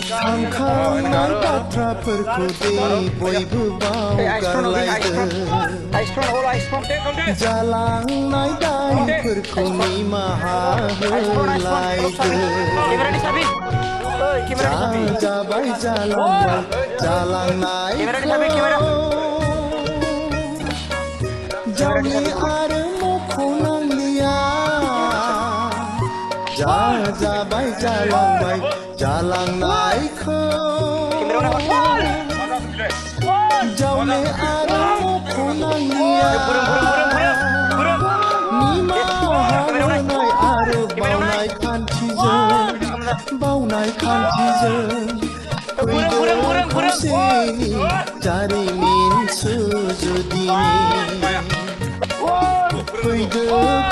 थांखांनाय बाथ्राफोरखौ दे बयबो बावगारलायदो जालांनाय दायफोरखौ निमाहा होलायदो जाबाय जालांबाय जालांनायखौ जावले आरो मख'नांलिया जाबाय जालांबाय जालांनायखौ जावले आरो मख'नांलिया निमाहा होनाय आरो बावनाय खान्थिजों फैदो खौसेनि जारिमिन सुजुदिनि फैदो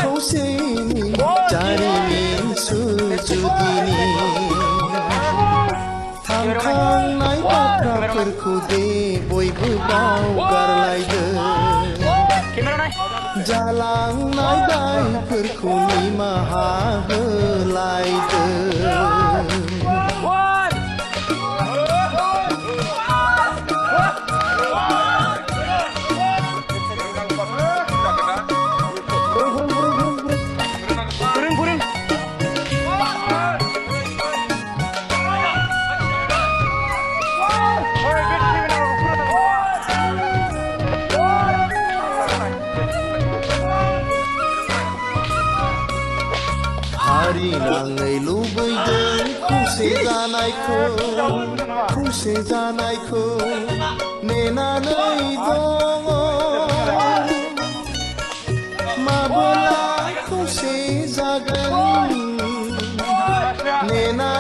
खौसेनि जारिमिन सुजुदिनि थांखांनाय बाथ्राफोरखौ दे बयबो बावगारलायदो जालांनाय दायफोरखौ निमाहा होलायदो हारि नाङै लुबैदों खौसे जानायखौ नेनानै दङ माबोला खौसे जागोन नेना